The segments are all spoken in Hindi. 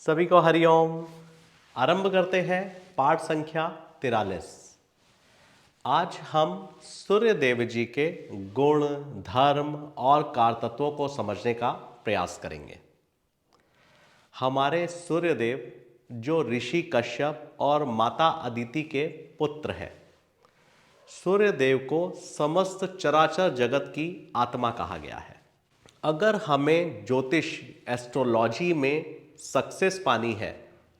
सभी को हरिओम। आरंभ करते हैं पाठ संख्या 43। आज हम सूर्य देव जी के गुण, धर्म और कारतत्वों को समझने का प्रयास करेंगे। हमारे सूर्य देव जो ऋषि कश्यप और माता अदिति के पुत्र हैं, सूर्य देव को समस्त चराचर जगत की आत्मा कहा गया है। अगर हमें ज्योतिष एस्ट्रोलॉजी में सक्सेस पानी है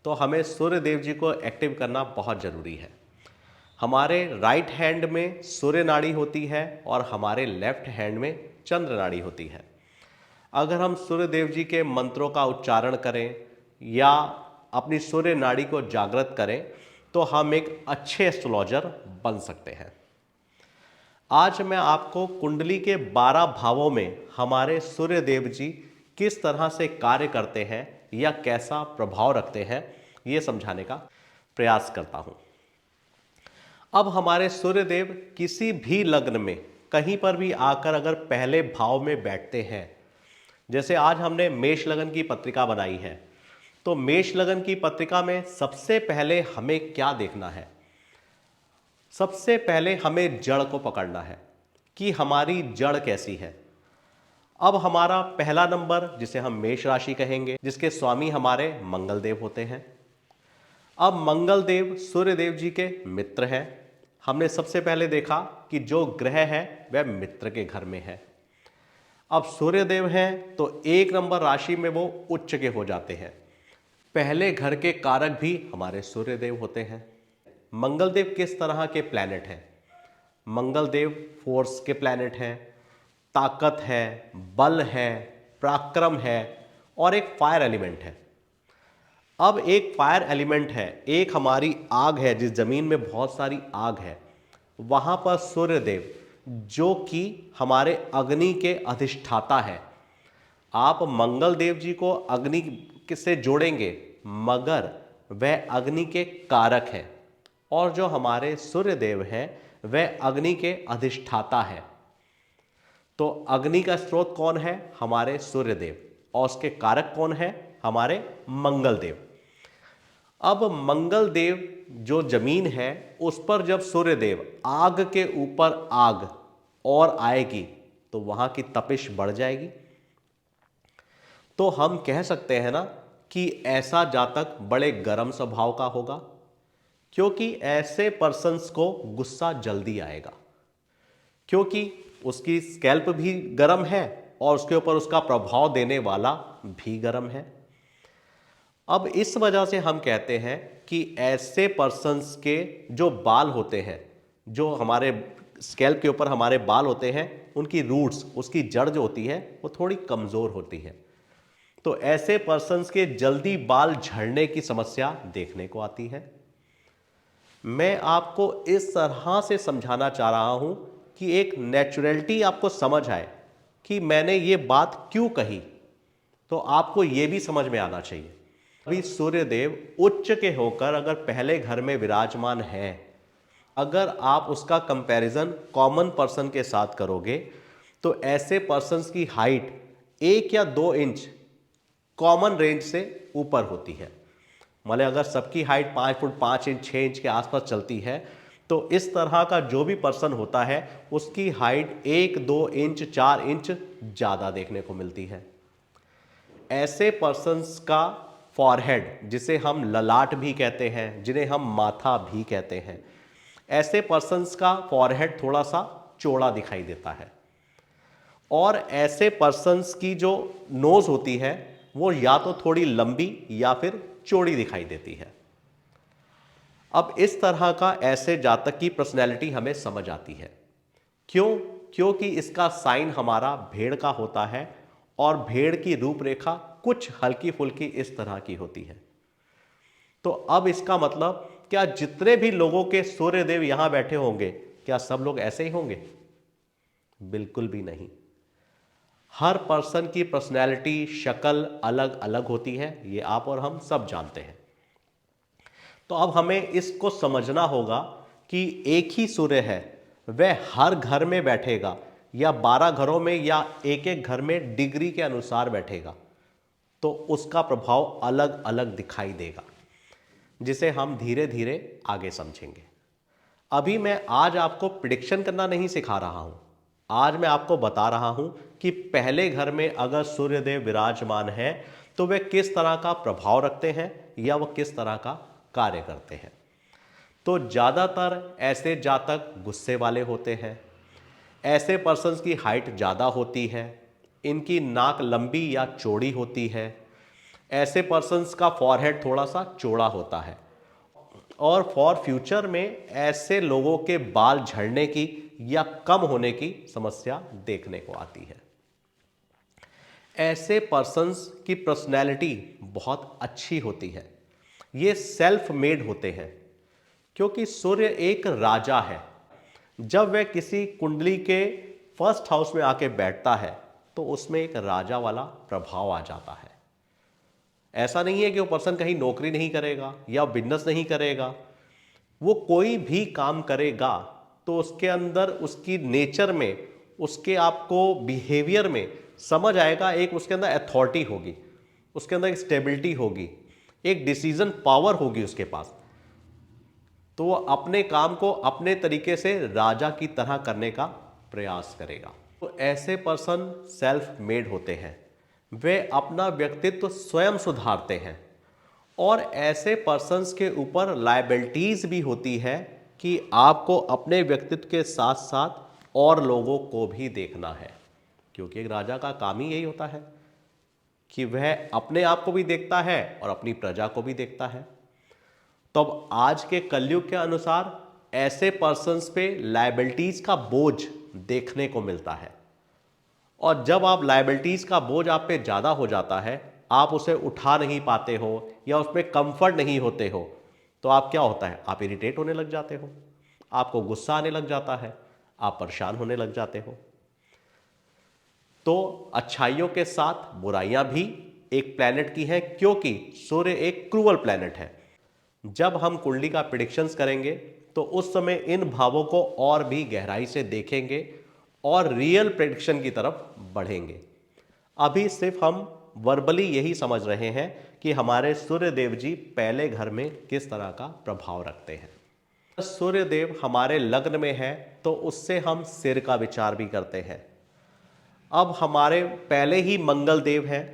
तो हमें सूर्य देव जी को एक्टिव करना बहुत ज़रूरी है। हमारे राइट हैंड में सूर्य नाड़ी होती है और हमारे लेफ्ट हैंड में चंद्र नाड़ी होती है। अगर हम सूर्य देव जी के मंत्रों का उच्चारण करें या अपनी सूर्य नाड़ी को जागृत करें तो हम एक अच्छे एस्ट्रोलॉजर बन सकते हैं। आज मैं आपको कुंडली के 12 भावों में हमारे सूर्य देव जी किस तरह से कार्य करते हैं या कैसा प्रभाव रखते हैं, ये समझाने का प्रयास करता हूं। अब हमारे सूर्य देव किसी भी लग्न में कहीं पर भी आकर अगर पहले भाव में बैठते हैं, जैसे आज हमने मेष लगन की पत्रिका बनाई है, तो मेष लगन की पत्रिका में सबसे पहले हमें क्या देखना है? सबसे पहले हमें जड़ को पकड़ना है कि हमारी जड़ कैसी है। अब हमारा पहला नंबर, जिसे हम मेष राशि कहेंगे, जिसके स्वामी हमारे मंगल देव होते हैं। अब मंगल देव सूर्य देव जी के मित्र हैं। हमने सबसे पहले देखा कि जो ग्रह है वह मित्र के घर में है। अब सूर्य देव हैं तो 1 नंबर राशि में वो उच्च के हो जाते हैं। पहले घर के कारक भी हमारे सूर्य देव होते हैं। मंगल देव किस तरह के प्लैनेट हैं? मंगल देव फोर्स के प्लैनेट हैं, ताकत है, बल है, पराक्रम है और एक फायर एलिमेंट है। अब एक फायर एलिमेंट है, एक हमारी आग है, जिस जमीन में बहुत सारी आग है, वहां पर सूर्य देव जो कि हमारे अग्नि के अधिष्ठाता है। आप मंगल देव जी को अग्नि से जोड़ेंगे मगर वह अग्नि के कारक हैं और जो हमारे सूर्य देव हैं वह अग्नि के अधिष्ठाता है। तो अग्नि का स्रोत कौन है? हमारे सूर्य देव। और उसके कारक कौन है? हमारे मंगल देव। अब मंगल देव जो जमीन है उस पर जब सूर्य देव आग के ऊपर आग और आएगी तो वहां की तपिश बढ़ जाएगी। तो हम कह सकते हैं ना कि ऐसा जातक बड़े गर्म स्वभाव का होगा, क्योंकि ऐसे पर्सन्स को गुस्सा जल्दी आएगा, क्योंकि उसकी स्कैल्प भी गर्म है और उसके ऊपर उसका प्रभाव देने वाला भी गर्म है। अब इस वजह से हम कहते हैं कि ऐसे पर्सन्स के जो बाल होते हैं, जो हमारे स्कैल्प के ऊपर हमारे बाल होते हैं, उनकी रूट्स, उसकी जड़ जो होती है वो थोड़ी कमज़ोर होती है। तो ऐसे पर्सन्स के जल्दी बाल झड़ने की समस्या देखने को आती है। मैं आपको इस तरह से समझाना चाह रहा हूं कि एक नेचुरलिटी आपको समझ आए कि मैंने ये बात क्यों कही, तो आपको ये भी समझ में आना चाहिए। अभी सूर्य देव उच्च के होकर अगर पहले घर में विराजमान है, अगर आप उसका कंपैरिजन कॉमन पर्सन के साथ करोगे तो ऐसे पर्सन्स की हाइट 1 या 2 इंच कॉमन रेंज से ऊपर होती है। मतलब अगर सबकी हाइट 5 फुट 5 इंच 6 इंच के आसपास चलती है तो इस तरह का जो भी पर्सन होता है उसकी हाइट 1-2 इंच 4 इंच ज़्यादा देखने को मिलती है। ऐसे पर्सन्स का फॉरहेड, जिसे हम ललाट भी कहते हैं, जिन्हें हम माथा भी कहते हैं, ऐसे पर्सन्स का फॉरहेड थोड़ा सा चौड़ा दिखाई देता है। और ऐसे पर्सन्स की जो नोज होती है वो या तो थोड़ी लंबी या फिर चौड़ी दिखाई देती है। अब इस तरह का ऐसे जातक की पर्सनैलिटी हमें समझ आती है। क्यों? क्योंकि इसका साइन हमारा भेड़ का होता है और भेड़ की रूपरेखा कुछ हल्की फुल्की इस तरह की होती है। तो अब इसका मतलब क्या जितने भी लोगों के सूर्य देव यहां बैठे होंगे, क्या सब लोग ऐसे ही होंगे? बिल्कुल भी नहीं। हर पर्सन की पर्सनैलिटी, शक्ल अलग अलग होती है, ये आप और हम सब जानते हैं। तो अब हमें इसको समझना होगा कि एक ही सूर्य है, वह हर घर में बैठेगा या 12 घरों में या एक एक घर में डिग्री के अनुसार बैठेगा। तो उसका प्रभाव अलग अलग दिखाई देगा, जिसे हम धीरे धीरे आगे समझेंगे। अभी मैं आज आपको प्रिडिक्शन करना नहीं सिखा रहा हूं। आज मैं आपको बता रहा हूं कि पहले घर में अगर सूर्यदेव विराजमान है तो वे किस तरह का प्रभाव रखते हैं या वह किस तरह का कार्य करते हैं। तो ज़्यादातर ऐसे जातक गुस्से वाले होते हैं, ऐसे पर्सन्स की हाइट ज़्यादा होती है, इनकी नाक लंबी या चौड़ी होती है, ऐसे पर्सन्स का फॉरहेड थोड़ा सा चौड़ा होता है, और फॉर फ्यूचर में ऐसे लोगों के बाल झड़ने की या कम होने की समस्या देखने को आती है। ऐसे पर्सन्स की पर्सनैलिटी बहुत अच्छी होती है, ये सेल्फ मेड होते हैं, क्योंकि सूर्य एक राजा है। जब वह किसी कुंडली के फर्स्ट हाउस में आके बैठता है तो उसमें एक राजा वाला प्रभाव आ जाता है। ऐसा नहीं है कि वो पर्सन कहीं नौकरी नहीं करेगा या बिजनेस नहीं करेगा, वो कोई भी काम करेगा तो उसके अंदर, उसकी नेचर में, उसके आपको बिहेवियर में समझ आएगा, एक उसके अंदर अथॉरिटी होगी, उसके अंदर एक स्टेबिलिटी होगी, एक डिसीजन पावर होगी उसके पास। तो वो अपने काम को अपने तरीके से राजा की तरह करने का प्रयास करेगा। तो ऐसे पर्सन सेल्फ मेड होते हैं, वे अपना व्यक्तित्व स्वयं सुधारते हैं, और ऐसे पर्सन्स के ऊपर लायबिलिटीज भी होती है कि आपको अपने व्यक्तित्व के साथ साथ और लोगों को भी देखना है, क्योंकि एक राजा का काम ही यही होता है कि वह अपने आप को भी देखता है और अपनी प्रजा को भी देखता है। तो अब आज के कलयुग के अनुसार ऐसे पर्सन्स पे लायबिलिटीज का बोझ देखने को मिलता है, और जब आप लायबिलिटीज का बोझ आप पे ज़्यादा हो जाता है, आप उसे उठा नहीं पाते हो या उसमें कंफर्ट नहीं होते हो, तो आप क्या होता है, आप इरिटेट होने लग जाते हो, आपको गुस्सा आने लग जाता है, आप परेशान होने लग जाते हो। तो अच्छाइयों के साथ बुराइयां भी एक प्लैनेट की हैं, क्योंकि सूर्य एक क्रूअल प्लैनेट है। जब हम कुंडली का प्रेडिक्शंस करेंगे तो उस समय इन भावों को और भी गहराई से देखेंगे और रियल प्रेडिक्शन की तरफ बढ़ेंगे। अभी सिर्फ हम वर्बली यही समझ रहे हैं कि हमारे सूर्यदेव जी पहले घर में किस तरह का प्रभाव रखते हैं। सूर्यदेव हमारे लग्न में है तो उससे हम सिर का विचार भी करते हैं। अब हमारे पहले ही मंगल देव हैं,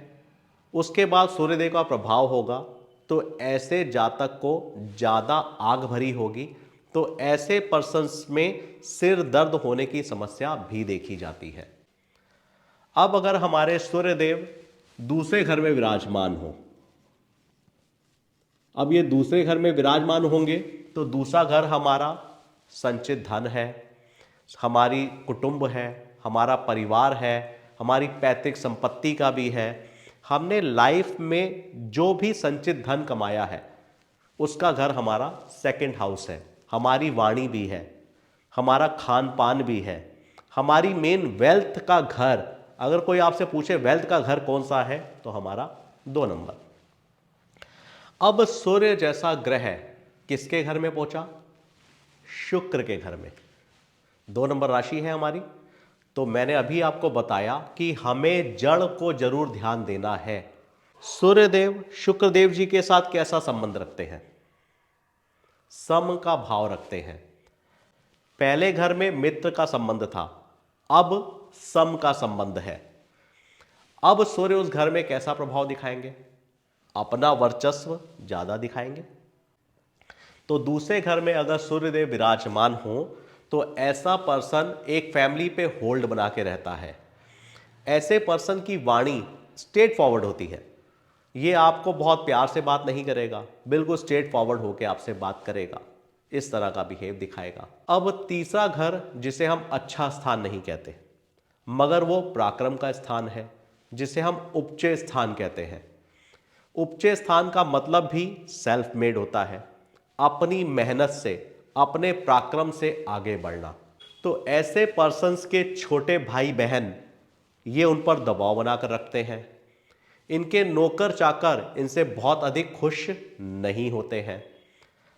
उसके बाद सूर्यदेव का प्रभाव होगा, तो ऐसे जातक को ज़्यादा आग भरी होगी, तो ऐसे पर्सन्स में सिर दर्द होने की समस्या भी देखी जाती है। अब अगर हमारे सूर्यदेव दूसरे घर में विराजमान हो, अब ये दूसरे घर में विराजमान होंगे तो दूसरा घर हमारा संचित धन है, हमारी कुटुंब है, हमारा परिवार है, हमारी पैतृक संपत्ति का भी है। हमने लाइफ में जो भी संचित धन कमाया है उसका घर हमारा सेकंड हाउस है, हमारी वाणी भी है, हमारा खान पान भी है, हमारी मेन वेल्थ का घर। अगर कोई आपसे पूछे वेल्थ का घर कौन सा है तो हमारा 2 नंबर। अब सूर्य जैसा ग्रह किसके घर में पहुंचा? शुक्र के घर में। 2 नंबर राशि है हमारी। तो मैंने अभी आपको बताया कि हमें जड़ को जरूर ध्यान देना है। सूर्यदेव शुक्रदेव जी के साथ कैसा संबंध रखते हैं? सम का भाव रखते हैं। पहले घर में मित्र का संबंध था, अब सम का संबंध है। अब सूर्य उस घर में कैसा प्रभाव दिखाएंगे? अपना वर्चस्व ज्यादा दिखाएंगे। तो दूसरे घर में अगर सूर्यदेव विराजमान हो तो ऐसा पर्सन एक फैमिली पे होल्ड बना के रहता है। ऐसे पर्सन की वाणी स्ट्रेट फॉरवर्ड होती है, ये आपको बहुत प्यार से बात नहीं करेगा, बिल्कुल स्ट्रेट फॉरवर्ड होकर आपसे बात करेगा, इस तरह का बिहेव दिखाएगा। अब तीसरा घर जिसे हम अच्छा स्थान नहीं कहते, मगर वो पराक्रम का स्थान है, जिसे हम उपचय स्थान कहते हैं। उपचय स्थान का मतलब भी सेल्फ मेड होता है, अपनी मेहनत से, अपने पराक्रम से आगे बढ़ना। तो ऐसे पर्सन्स के छोटे भाई बहन ये उन पर दबाव बनाकर रखते हैं। इनके नौकर चाकर इनसे बहुत अधिक खुश नहीं होते हैं।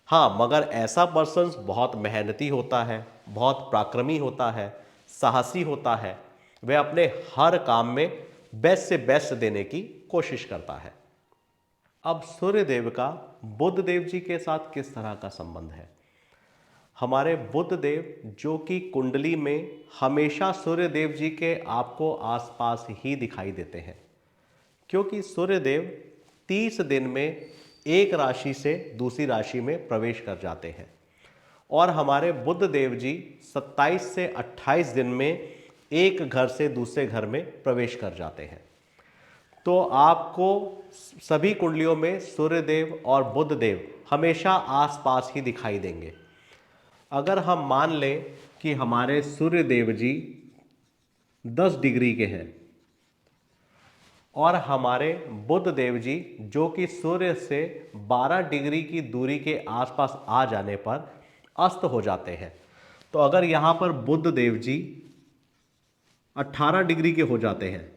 हाँ, मगर ऐसा पर्सन बहुत मेहनती होता है, बहुत पराक्रमी होता है, साहसी होता है, वह अपने हर काम में बेस्ट से बेस्ट देने की कोशिश करता है। अब सूर्य देव का बुध देव जी के साथ किस तरह का संबंध है? हमारे बुध देव जो कि कुंडली में हमेशा सूर्य देव जी के आपको आसपास ही दिखाई देते हैं, क्योंकि सूर्य देव 30 दिन में एक राशि से दूसरी राशि में प्रवेश कर जाते हैं और हमारे बुध देव जी 27 से 28 दिन में एक घर से दूसरे घर में प्रवेश कर जाते हैं। तो आपको सभी कुंडलियों में सूर्य देव और बुध देव हमेशा आसपास ही दिखाई देंगे। अगर हम मान लें कि हमारे सूर्य देव जी 10 डिग्री के हैं और हमारे बुध देव जी जो कि सूर्य से 12 डिग्री की दूरी के आसपास आ जाने पर अस्त हो जाते हैं, तो अगर यहाँ पर बुध देव जी 18 डिग्री के हो जाते हैं,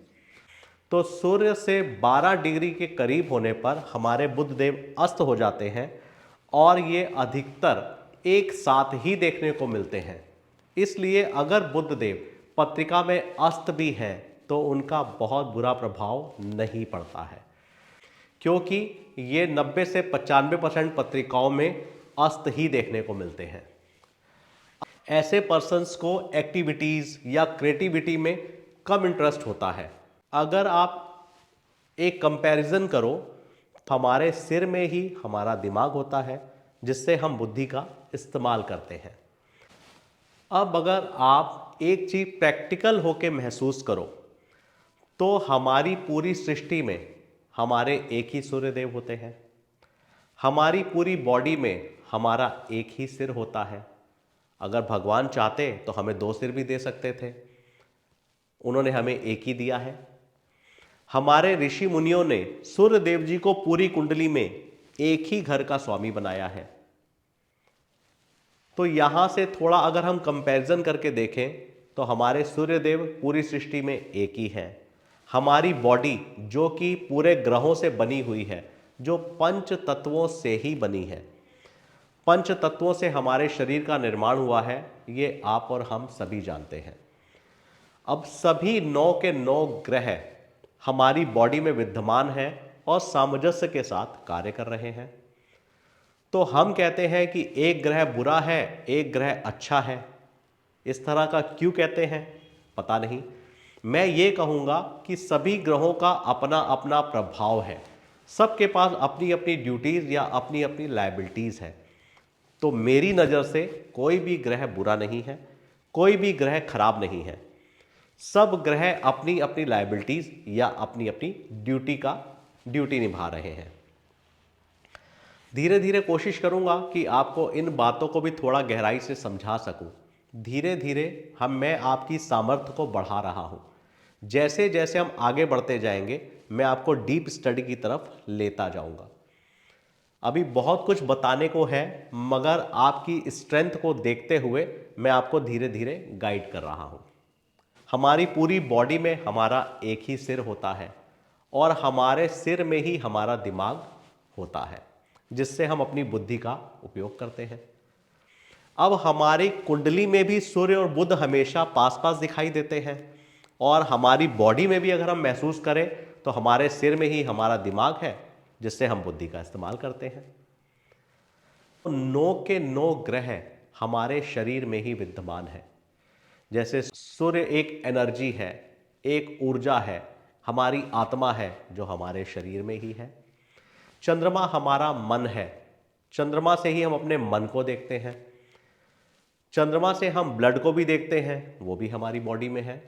तो सूर्य से 12 डिग्री के करीब होने पर हमारे बुध देव अस्त हो जाते हैं और ये अधिकतर एक साथ ही देखने को मिलते हैं। इसलिए अगर बुध देव पत्रिका में अस्त भी है तो उनका बहुत बुरा प्रभाव नहीं पड़ता है, क्योंकि ये 90 से 95% पत्रिकाओं में अस्त ही देखने को मिलते हैं। ऐसे पर्सन्स को एक्टिविटीज़ या क्रिएटिविटी में कम इंटरेस्ट होता है। अगर आप एक कंपैरिजन करो, हमारे सिर में ही हमारा दिमाग होता है जिससे हम बुद्धि का इस्तेमाल करते हैं। अब अगर आप एक चीज प्रैक्टिकल होके महसूस करो तो हमारी पूरी सृष्टि में हमारे एक ही सूर्य देव होते हैं। हमारी पूरी बॉडी में हमारा एक ही सिर होता है। अगर भगवान चाहते तो हमें 2 सिर भी दे सकते थे, उन्होंने हमें एक ही दिया है। हमारे ऋषि मुनियों ने सूर्य देव जी को पूरी कुंडली में एक ही घर का स्वामी बनाया है। तो यहां से थोड़ा अगर हम कंपैरिजन करके देखें तो हमारे सूर्य देव पूरी सृष्टि में एक ही है। हमारी बॉडी जो कि पूरे ग्रहों से बनी हुई है, जो पंच तत्वों से ही बनी है, पंच तत्वों से हमारे शरीर का निर्माण हुआ है, ये आप और हम सभी जानते हैं। अब सभी 9 के 9 ग्रह हमारी बॉडी में विद्यमान है और सामंजस्य के साथ कार्य कर रहे हैं। तो हम कहते हैं कि एक ग्रह बुरा है, एक ग्रह अच्छा है। इस तरह का क्यों कहते हैं पता नहीं। मैं ये कहूँगा कि सभी ग्रहों का अपना अपना प्रभाव है, सबके पास अपनी अपनी ड्यूटीज़ या अपनी अपनी लायबिलिटीज़ है। तो मेरी नज़र से कोई भी ग्रह बुरा नहीं है, कोई भी ग्रह खराब नहीं है। सब ग्रह अपनी अपनी लायबिलिटीज़ या अपनी अपनी ड्यूटी निभा रहे हैं। धीरे धीरे कोशिश करूंगा कि आपको इन बातों को भी थोड़ा गहराई से समझा सकूं। धीरे धीरे मैं आपकी सामर्थ्य को बढ़ा रहा हूं। जैसे जैसे हम आगे बढ़ते जाएंगे मैं आपको डीप स्टडी की तरफ लेता जाऊंगा। अभी बहुत कुछ बताने को है, मगर आपकी स्ट्रेंथ को देखते हुए मैं आपको धीरे धीरे गाइड कर रहा हूं। हमारी पूरी बॉडी में हमारा एक ही सिर होता है और हमारे सिर में ही हमारा दिमाग होता है, जिससे हम अपनी बुद्धि का उपयोग करते हैं। अब हमारी कुंडली में भी सूर्य और बुध हमेशा पास पास दिखाई देते हैं और हमारी बॉडी में भी अगर हम महसूस करें तो हमारे सिर में ही हमारा दिमाग है, जिससे हम बुद्धि का इस्तेमाल करते हैं। 9 के 9 ग्रह हमारे शरीर में ही विद्यमान है। जैसे सूर्य एक एनर्जी है, एक ऊर्जा है, हमारी आत्मा है जो हमारे शरीर में ही है। चंद्रमा हमारा मन है, चंद्रमा से ही हम अपने मन को देखते हैं। चंद्रमा से हम ब्लड को भी देखते हैं, वो भी हमारी बॉडी में है।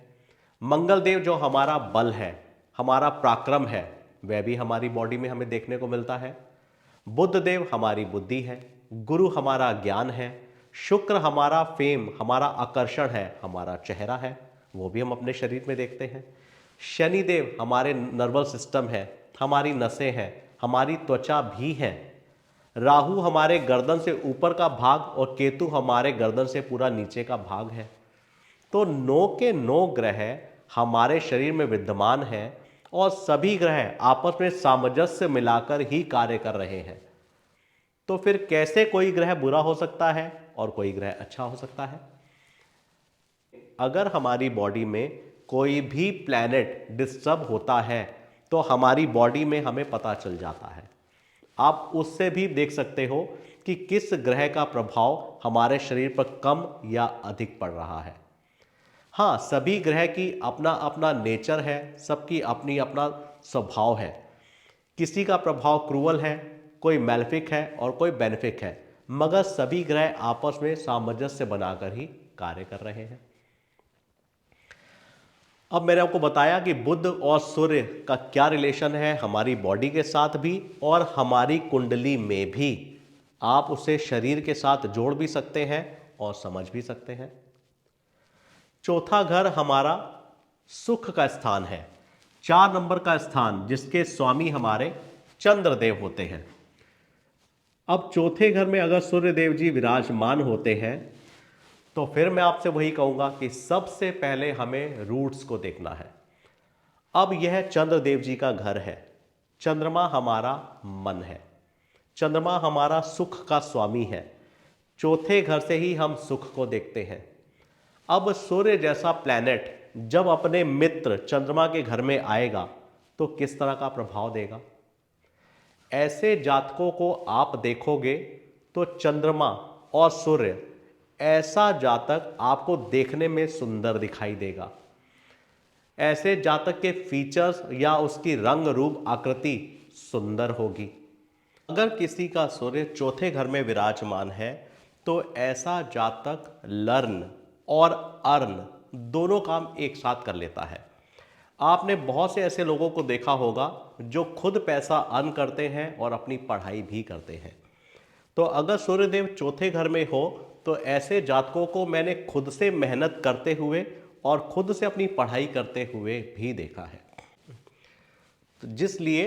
मंगल देव जो हमारा बल है, हमारा पराक्रम है, वह भी हमारी बॉडी में हमें देखने को मिलता है। बुध देव हमारी बुद्धि है, गुरु हमारा ज्ञान है, शुक्र हमारा फेम, हमारा आकर्षण है, हमारा चेहरा है, वो भी हम अपने शरीर में देखते हैं। शनि देव हमारे नर्वस सिस्टम है, हमारी नसें हैं, हमारी त्वचा भी है। राहु हमारे गर्दन से ऊपर का भाग और केतु हमारे गर्दन से पूरा नीचे का भाग है। तो 9 के 9 ग्रह हमारे शरीर में विद्यमान हैं और सभी ग्रह आपस में सामंजस्य मिलाकर ही कार्य कर रहे हैं। तो फिर कैसे कोई ग्रह बुरा हो सकता है और कोई ग्रह अच्छा हो सकता है? अगर हमारी बॉडी में कोई भी प्लैनेट डिस्टर्ब होता है तो हमारी बॉडी में हमें पता चल जाता है। आप उससे भी देख सकते हो कि किस ग्रह का प्रभाव हमारे शरीर पर कम या अधिक पड़ रहा है। हाँ, सभी ग्रह की अपना अपना नेचर है, सबकी अपनी अपना स्वभाव है। किसी का प्रभाव क्रूअल है, कोई मैलेफिक है और कोई बेनिफिक है, मगर सभी ग्रह आपस में सामंजस्य बनाकर ही कार्य कर रहे हैं। अब मैंने आपको बताया कि बुध और सूर्य का क्या रिलेशन है हमारी बॉडी के साथ भी और हमारी कुंडली में भी। आप उसे शरीर के साथ जोड़ भी सकते हैं और समझ भी सकते हैं। चौथा घर हमारा सुख का स्थान है। 4 नंबर का स्थान जिसके स्वामी हमारे चंद्रदेव होते हैं। अब चौथे घर में अगर सूर्यदेव जी विराजमान होते हैं तो फिर मैं आपसे वही कहूंगा कि सबसे पहले हमें रूट्स को देखना है। अब यह चंद्रदेव जी का घर है। चंद्रमा हमारा मन है, चंद्रमा हमारा सुख का स्वामी है। चौथे घर से ही हम सुख को देखते हैं। अब सूर्य जैसा प्लैनेट जब अपने मित्र चंद्रमा के घर में आएगा तो किस तरह का प्रभाव देगा। ऐसे जातकों को आप देखोगे तो चंद्रमा और सूर्य, ऐसा जातक आपको देखने में सुंदर दिखाई देगा। ऐसे जातक के फीचर्स या उसकी रंग रूप आकृति सुंदर होगी। अगर किसी का सूर्य चौथे घर में विराजमान है तो ऐसा जातक लर्न और अर्न दोनों काम एक साथ कर लेता है। आपने बहुत से ऐसे लोगों को देखा होगा जो खुद पैसा अर्न करते हैं और अपनी पढ़ाई भी करते हैं। तो अगर सूर्यदेव चौथे घर में हो तो ऐसे जातकों को मैंने खुद से मेहनत करते हुए और खुद से अपनी पढ़ाई करते हुए भी देखा है। तो जिसलिए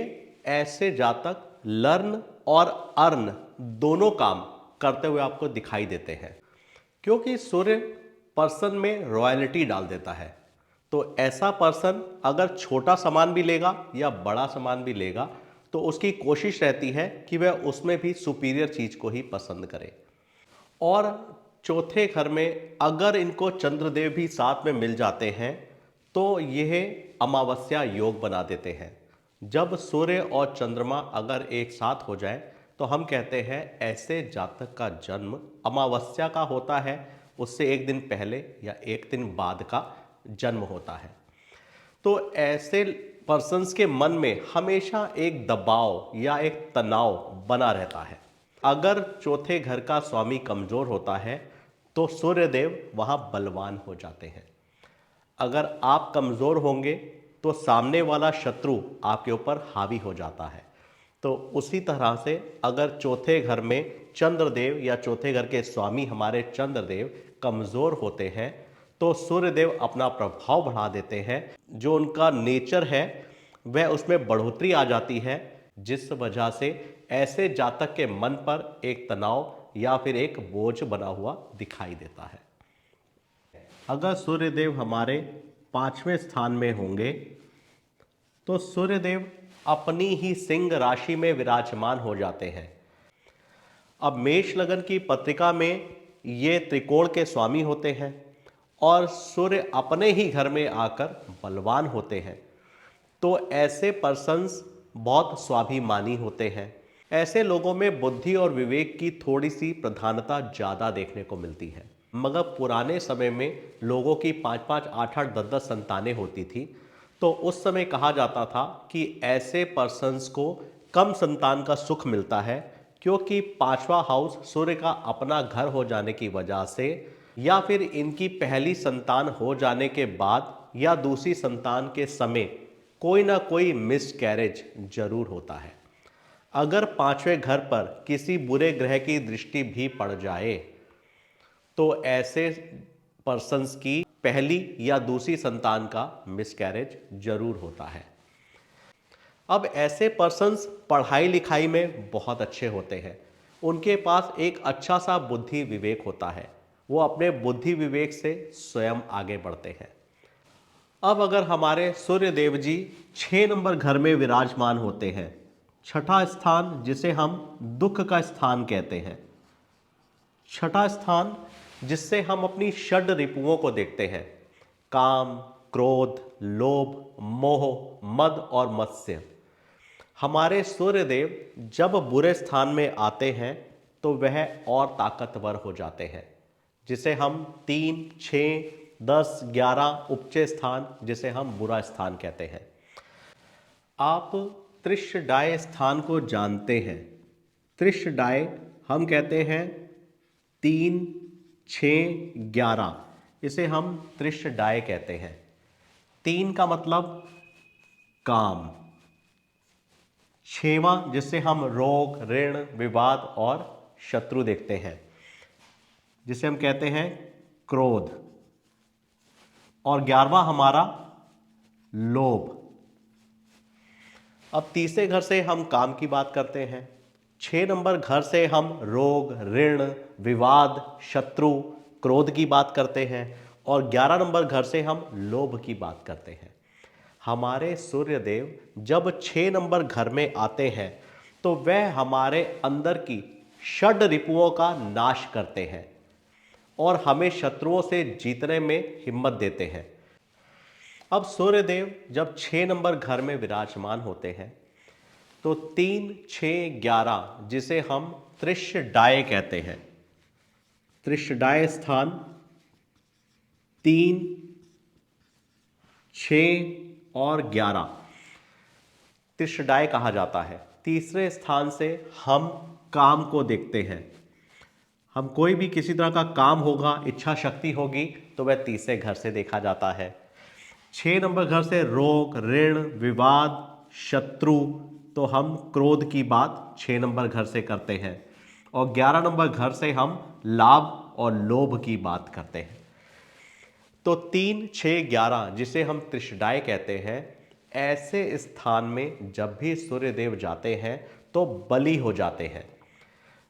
ऐसे जातक लर्न और अर्न दोनों काम करते हुए आपको दिखाई देते हैं, क्योंकि सूर्य पर्सन में रॉयल्टी डाल देता है। तो ऐसा पर्सन अगर छोटा सामान भी लेगा या बड़ा सामान भी लेगा तो उसकी कोशिश रहती है कि वह उसमें भी सुपीरियर चीज को ही पसंद करे। और चौथे घर में अगर इनको चंद्रदेव भी साथ में मिल जाते हैं तो यह अमावस्या योग बना देते हैं। जब सूर्य और चंद्रमा अगर एक साथ हो जाए तो हम कहते हैं ऐसे जातक का जन्म अमावस्या का होता है, उससे एक दिन पहले या एक दिन बाद का जन्म होता है। तो ऐसे पर्सन्स के मन में हमेशा एक दबाव या एक तनाव बना रहता है। अगर चौथे घर का स्वामी कमजोर होता है तो सूर्यदेव वहां बलवान हो जाते हैं। अगर आप कमजोर होंगे तो सामने वाला शत्रु आपके ऊपर हावी हो जाता है। तो उसी तरह से अगर चौथे घर में चंद्रदेव या चौथे घर के स्वामी हमारे चंद्रदेव कमजोर होते हैं तो सूर्यदेव अपना प्रभाव बढ़ा देते हैं। जो उनका नेचर है वह उसमें बढ़ोतरी आ जाती है, जिस वजह से ऐसे जातक के मन पर एक तनाव या फिर एक बोझ बना हुआ दिखाई देता है। अगर सूर्यदेव हमारे 5वें स्थान में होंगे तो सूर्यदेव अपनी ही सिंह राशि में विराजमान हो जाते हैं। अब मेष लगन की पत्रिका में ये त्रिकोण के स्वामी होते हैं और सूर्य अपने ही घर में आकर बलवान होते हैं। तो ऐसे पर्सन्स बहुत स्वाभिमानी होते हैं। ऐसे लोगों में बुद्धि और विवेक की थोड़ी सी प्रधानता ज़्यादा देखने को मिलती है। मगर पुराने समय में लोगों की 5-5, 8-8, 10-10 संतानें होती थी, तो उस समय कहा जाता था कि ऐसे पर्सन्स को कम संतान का सुख मिलता है, क्योंकि 5वां हाउस सूर्य का अपना घर हो जाने की वजह से या फिर इनकी पहली संतान हो जाने के बाद या दूसरी संतान के समय कोई ना कोई मिसकैरेज जरूर होता है। अगर 5वें घर पर किसी बुरे ग्रह की दृष्टि भी पड़ जाए तो ऐसे पर्सन्स की पहली या दूसरी संतान का मिसकैरेज जरूर होता है। अब ऐसे पर्सन्स पढ़ाई लिखाई में बहुत अच्छे होते हैं। उनके पास एक अच्छा सा बुद्धि विवेक होता है। वो अपने बुद्धि विवेक से स्वयं आगे बढ़ते हैं। अब अगर हमारे सूर्यदेव जी 6 नंबर घर में विराजमान होते हैं, छठा स्थान जिसे हम दुख का स्थान कहते हैं, छठा स्थान जिससे हम अपनी षड रिपुओं को देखते हैं, काम, क्रोध, लोभ, मोह, मद और मत्स्य। हमारे सूर्यदेव जब बुरे स्थान में आते हैं तो वह और ताकतवर हो जाते हैं, जिसे हम 3, 6, 10, 11 उपचय स्थान, जिसे हम बुरा स्थान कहते हैं। आप त्रिशडाय स्थान को जानते हैं। त्रिशडाय हम कहते हैं 3, 6, 11, इसे हम त्रिशडाय कहते हैं। 3 का मतलब काम, 6वां जिससे हम रोग, ऋण, विवाद और शत्रु देखते हैं, जिसे हम कहते हैं क्रोध, और 11वां हमारा लोभ। अब तीसरे घर से हम काम की बात करते हैं। 6 नंबर घर से हम रोग, ऋण, विवाद, शत्रु, क्रोध की बात करते हैं, और 11 नंबर घर से हम लोभ की बात करते हैं। हमारे सूर्यदेव जब 6 नंबर घर में आते हैं तो वह हमारे अंदर की षड रिपुओं का नाश करते हैं और हमें शत्रुओं से जीतने में हिम्मत देते हैं। अब सूर्यदेव जब 6 नंबर घर में विराजमान होते हैं तो 3, 6, 11, जिसे हम त्रिशडाय कहते हैं, त्रिशडाय स्थान 3, 6 और 11 त्रिशडाय कहा जाता है। तीसरे स्थान से हम काम को देखते हैं। हम कोई भी किसी तरह का काम होगा, इच्छा शक्ति होगी, तो वह तीसरे घर से देखा जाता है। 6 नंबर घर से रोग, ऋण, विवाद, शत्रु, तो हम क्रोध की बात 6 नंबर घर से करते हैं, और 11 नंबर घर से हम लाभ और लोभ की बात करते हैं। तो 3, 6, 11 जिसे हम त्रिशडाय कहते हैं, ऐसे स्थान में जब भी सूर्यदेव जाते हैं तो बली हो जाते हैं।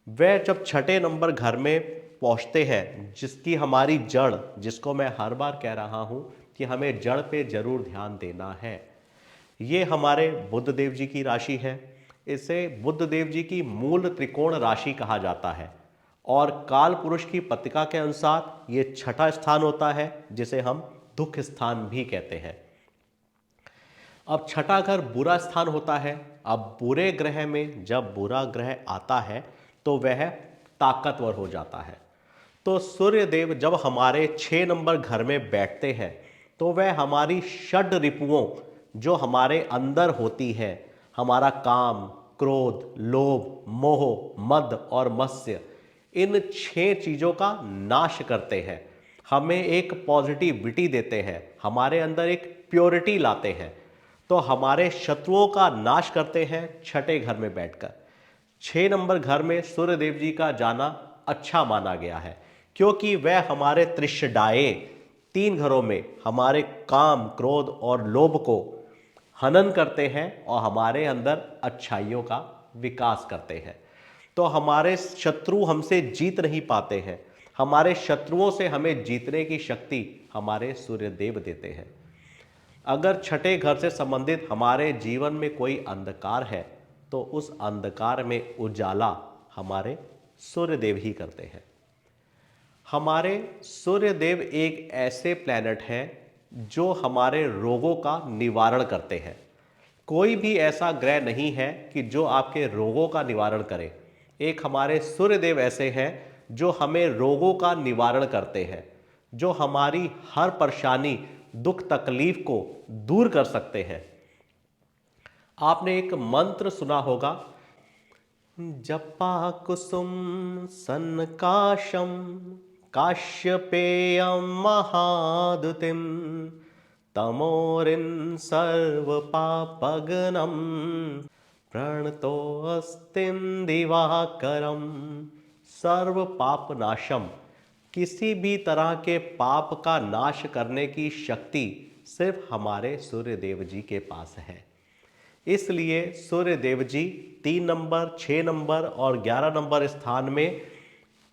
वह जब 6 नंबर घर में पहुंचते हैं, जिसकी हमारी जड़, जिसको मैं हर बार कह रहा हूं कि हमें जड़ पे जरूर ध्यान देना है, ये हमारे बुध देव जी की राशि है। इसे बुध देव जी की मूल त्रिकोण राशि कहा जाता है, और काल पुरुष की पत्रिका के अनुसार ये 6ठा स्थान होता है, जिसे हम दुख स्थान भी कहते हैं। अब 6ठा घर बुरा स्थान होता है। अब बुरे ग्रह में जब बुरा ग्रह आता है तो वह ताकतवर हो जाता है। तो सूर्यदेव जब हमारे 6 नंबर घर में बैठते हैं तो वह हमारी षड रिपुओं, जो हमारे अंदर होती है, हमारा काम, क्रोध, लोभ, मोह, मद और मत्स्य, इन 6 चीजों का नाश करते हैं, हमें एक पॉजिटिविटी देते हैं, हमारे अंदर एक प्योरिटी लाते हैं। तो हमारे शत्रुओं का नाश करते हैं 6ठे घर में बैठकर। 6 नंबर घर में सूर्यदेव जी का जाना अच्छा माना गया है, क्योंकि वह हमारे त्रिशडाए 3 घरों में हमारे काम, क्रोध और लोभ को हनन करते हैं और हमारे अंदर अच्छाइयों का विकास करते हैं। तो हमारे शत्रु हमसे जीत नहीं पाते हैं। हमारे शत्रुओं से हमें जीतने की शक्ति हमारे सूर्यदेव देते हैं। अगर 6ठे घर से संबंधित हमारे जीवन में कोई अंधकार है तो उस अंधकार में उजाला हमारे सूर्यदेव ही करते हैं। हमारे सूर्यदेव एक ऐसे प्लैनेट हैं जो हमारे रोगों का निवारण करते हैं। कोई भी ऐसा ग्रह नहीं है कि जो आपके रोगों का निवारण करे। एक हमारे सूर्यदेव ऐसे हैं जो हमें रोगों का निवारण करते हैं, जो हमारी हर परेशानी, दुख, तकलीफ को दूर कर सकते हैं। आपने एक मंत्र सुना होगा, जपा कुसुम सन्काशम काश्यपेयम महादुतिम तमोरिन सर्व पापगनम प्रणतोस्तिम दिवाकरम। सर्व पाप नाशम, किसी भी तरह के पाप का नाश करने की शक्ति सिर्फ हमारे सूर्यदेव जी के पास है। इसलिए सूर्यदेव जी 3 नंबर, 6 नंबर और 11 नंबर स्थान में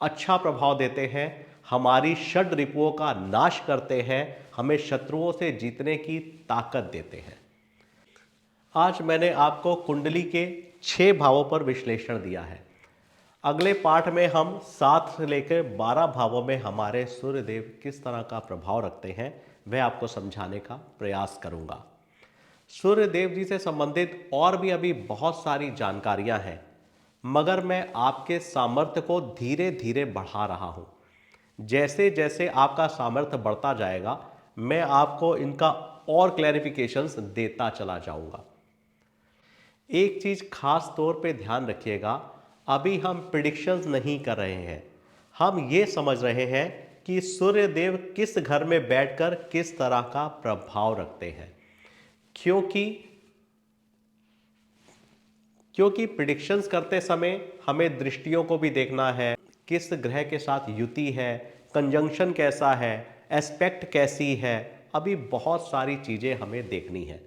अच्छा प्रभाव देते हैं, हमारी षड रिपुओं का नाश करते हैं, हमें शत्रुओं से जीतने की ताकत देते हैं। आज मैंने आपको कुंडली के 6 भावों पर विश्लेषण दिया है। अगले पाठ में हम 7 से लेकर 12 भावों में हमारे सूर्यदेव किस तरह का प्रभाव रखते हैं, वह आपको समझाने का प्रयास करूंगा। सूर्य देव जी से संबंधित और भी अभी बहुत सारी जानकारियां हैं, मगर मैं आपके सामर्थ्य को धीरे धीरे बढ़ा रहा हूं। जैसे जैसे आपका सामर्थ्य बढ़ता जाएगा, मैं आपको इनका और क्लैरिफिकेशंस देता चला जाऊंगा। एक चीज खास तौर पे ध्यान रखिएगा, अभी हम प्रिडिक्शंस नहीं कर रहे हैं, हम ये समझ रहे हैं कि सूर्य देव किस घर में बैठकर किस तरह का प्रभाव रखते हैं। क्योंकि प्रिडिक्शंस करते समय हमें दृष्टियों को भी देखना है, किस ग्रह के साथ युति है, कंजंक्शन कैसा है, एस्पेक्ट कैसी है, अभी बहुत सारी चीजें हमें देखनी है।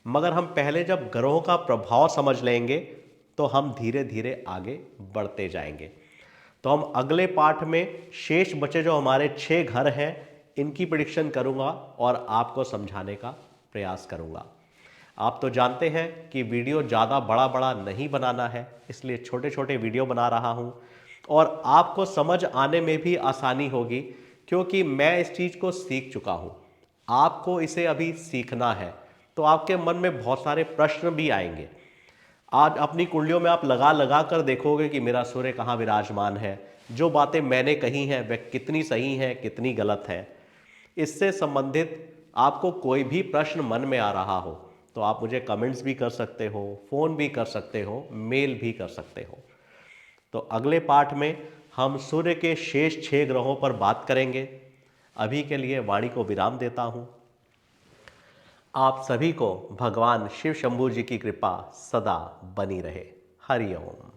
मगर हम पहले जब ग्रहों का प्रभाव समझ लेंगे तो हम धीरे धीरे आगे बढ़ते जाएंगे। तो हम अगले पार्ट में शेष बचे जो हमारे 6 घर हैं इनकी प्रेडिक्शन करूंगा और आपको समझाने का प्रयास करूंगा। आप तो जानते हैं कि वीडियो ज़्यादा बड़ा बड़ा नहीं बनाना है, इसलिए छोटे छोटे वीडियो बना रहा हूं और आपको समझ आने में भी आसानी होगी, क्योंकि मैं इस चीज़ को सीख चुका हूं। आपको इसे अभी सीखना है, तो आपके मन में बहुत सारे प्रश्न भी आएंगे। आज अपनी कुंडलियों में आप लगा लगा कर देखोगे कि मेरा सूर्य कहाँ विराजमान है, जो बातें मैंने कही हैं वह कितनी सही हैं, कितनी गलत है। इससे संबंधित आपको कोई भी प्रश्न मन में आ रहा हो तो आप मुझे कमेंट्स भी कर सकते हो, फ़ोन भी कर सकते हो, मेल भी कर सकते हो। तो अगले पार्ट में हम सूर्य के शेष 6 ग्रहों पर बात करेंगे। अभी के लिए वाणी को विराम देता हूं। आप सभी को भगवान शिव शंभू जी की कृपा सदा बनी रहे। हरि ओम।